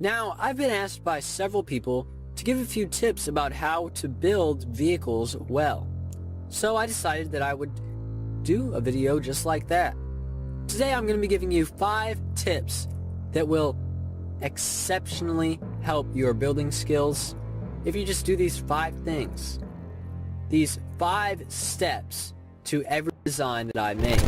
Now, I've been asked by several people to give a few tips about how to build vehicles well. So I decided that I would do a video just like that. Today I'm going to be giving you 5 tips that will exceptionally help your building skills if you just do these 5 things. These 5 steps to every design that I make.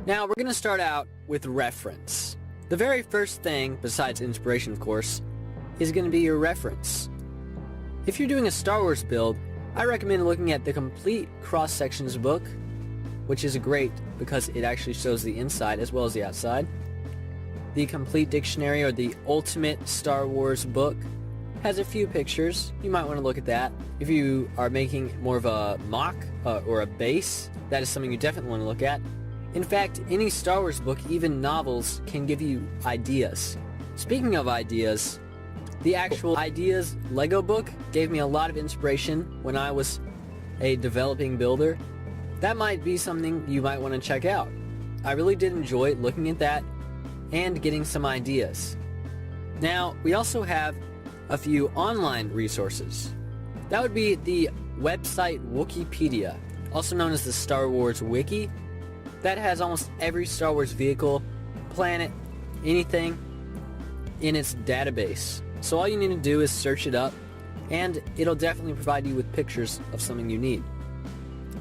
Now, we're going to start out with reference. The very first thing, besides inspiration of course, is going to be your reference. If you're doing a Star Wars build, I recommend looking at the complete cross-sections book, which is great because it actually shows the inside as well as the outside. The complete dictionary, or the ultimate Star Wars book, has a few pictures. You might want to look at that. If you are making more of a mock or a base, that is something you definitely want to look at. In fact, any Star Wars book, even novels, can give you ideas. Speaking of ideas, the actual Ideas Lego book gave me a lot of inspiration when I was a developing builder. That might be something you might want to check out. I really did enjoy looking at that and getting some ideas. Now, we also have a few online resources. That would be the website Wikipedia, also known as the Star Wars Wiki. That has almost every Star Wars vehicle, planet, anything in its database. So all you need to do is search it up, and it'll definitely provide you with pictures of something you need.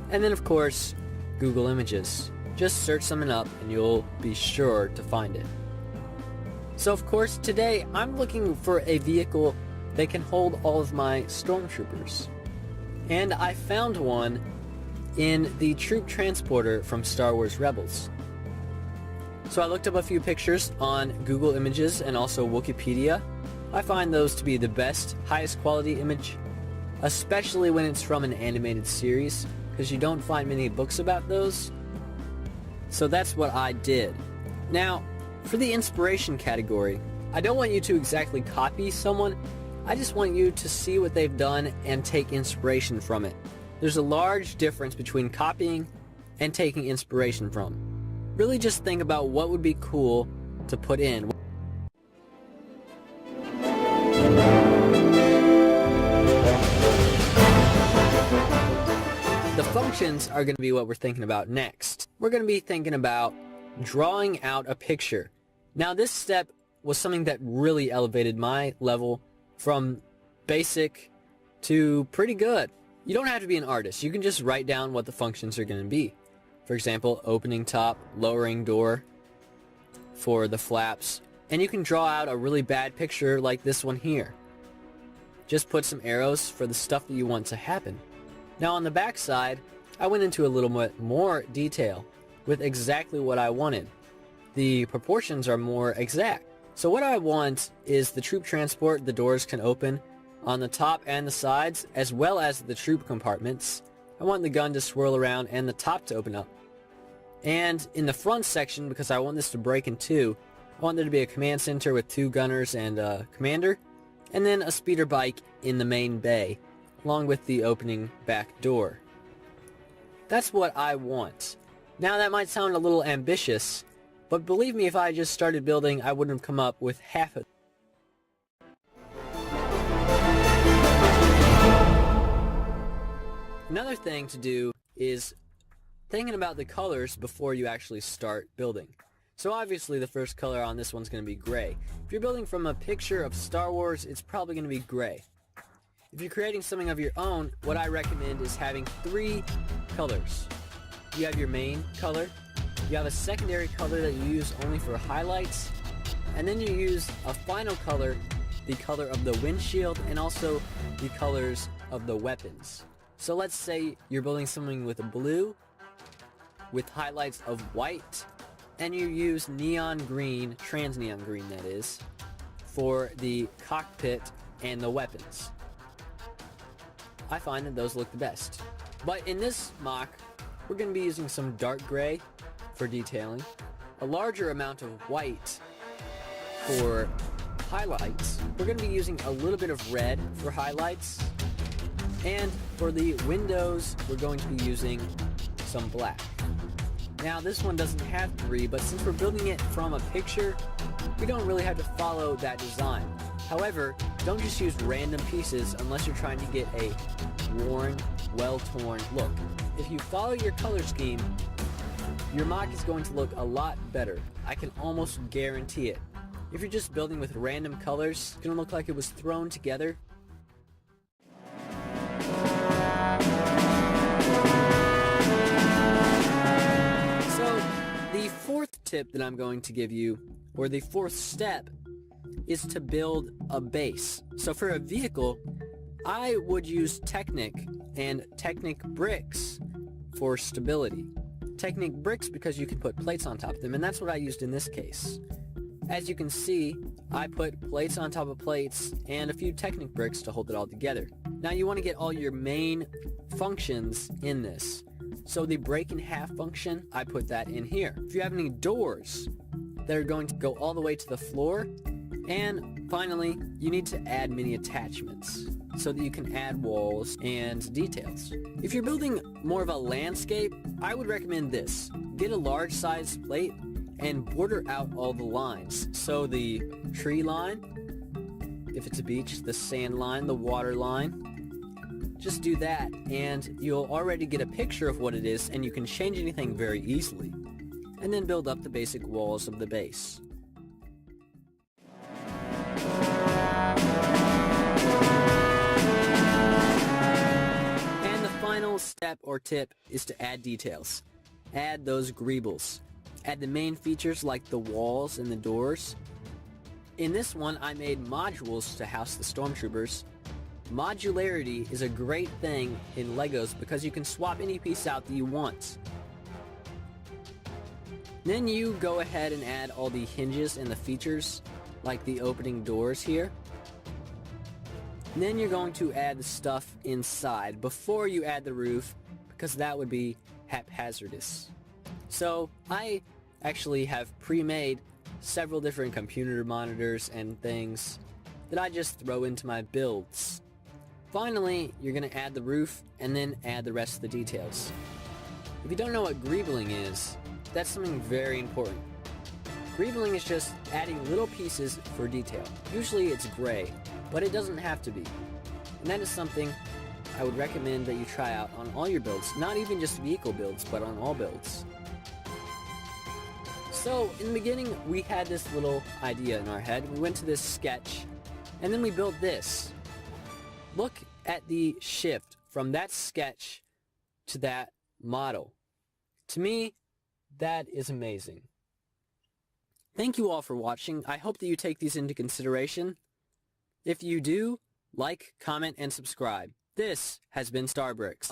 And then of course, Google Images. Just search something up and you'll be sure to find it. So of course, today I'm looking for a vehicle that can hold all of my stormtroopers. And I found one in the troop transporter from Star Wars Rebels. So I looked up a few pictures on Google Images and also Wikipedia. I find those to be the best, highest quality image, especially when it's from an animated series, because you don't find many books about those. So that's what I did. Now, for the inspiration category, I don't want you to exactly copy someone. I just want you to see what they've done and take inspiration from it. There's a large difference between copying and taking inspiration from. Really just think about what would be cool to put in. The functions are going to be what we're thinking about next. We're going to be thinking about drawing out a picture. Now this step was something that really elevated my level from basic to pretty good. You don't have to be an artist. You can just write down what the functions are going to be. For example, opening top, lowering door for the flaps. And you can draw out a really bad picture like this one here. Just put some arrows for the stuff that you want to happen. Now on the back side, I went into a little bit more detail with exactly what I wanted. The proportions are more exact. So what I want is the troop transport, the doors can open on the top and the sides, as well as the troop compartments. I want the gun to swirl around and the top to open up. And in the front section, because I want this to break in two, I want there to be a command center with 2 gunners and a commander, and then a speeder bike in the main bay, along with the opening back door. That's what I want. Now that might sound a little ambitious, but believe me, if I just started building, I wouldn't have come up with half of it. Another thing to do is thinking about the colors before you actually start building. So obviously the first color on this one's going to be gray. If you're building from a picture of Star Wars, it's probably going to be gray. If you're creating something of your own, what I recommend is having 3 colors. You have your main color, you have a secondary color that you use only for highlights, and then you use a final color, the color of the windshield, and also the colors of the weapons. So let's say you're building something with a blue, with highlights of white, and you use neon green, trans neon green that is, for the cockpit and the weapons. I find that those look the best. But in this mock, we're going to be using some dark gray for detailing. a larger amount of white for highlights. We're going to be using a little bit of red for highlights. And for the windows, we're going to be using some black. Now this one doesn't have 3, but since we're building it from a picture, we don't really have to follow that design. However, don't just use random pieces unless you're trying to get a worn, well-torn look. If you follow your color scheme, your MOC is going to look a lot better. I can almost guarantee it. If you're just building with random colors, it's going to look like it was thrown together. So, the fourth tip that I'm going to give you, or the fourth step, is to build a base. So for a vehicle, I would use Technic and Technic bricks for stability. Technic bricks because you can put plates on top of them, and that's what I used in this case. As you can see, I put plates on top of plates and a few Technic bricks to hold it all together. Now you want to get all your main functions in this. So the break in half function, I put that in here. If you have any doors that are going to go all the way to the floor, and finally, you need to add many attachments so that you can add walls and details. If you're building more of a landscape, I would recommend this. Get a large size plate and border out all the lines. So the tree line, if it's a beach, the sand line, the water line. Just do that and you'll already get a picture of what it is, and you can change anything very easily. And then build up the basic walls of the base. And the final step or tip is to add details. Add those greebles. Add the main features like the walls and the doors. In this one, I made modules to house the stormtroopers. Modularity is a great thing in Legos because you can swap any piece out that you want. Then you go ahead and add all the hinges and the features, like the opening doors here. And then you're going to add the stuff inside before you add the roof, because that would be haphazardous. So I actually have pre-made several different computer monitors and things that I just throw into my builds. Finally, you're going to add the roof and then add the rest of the details. If you don't know what greebling is, that's something very important. Greebling is just adding little pieces for detail. Usually it's gray, but it doesn't have to be. And that is something I would recommend that you try out on all your builds, not even just vehicle builds, but on all builds. So, in the beginning, we had this little idea in our head. We went to this sketch, and then we built this. Look at the shift from that sketch to that model. To me, that is amazing. Thank you all for watching. I hope that you take these into consideration. If you do, like, comment, and subscribe. This has been StarBricks.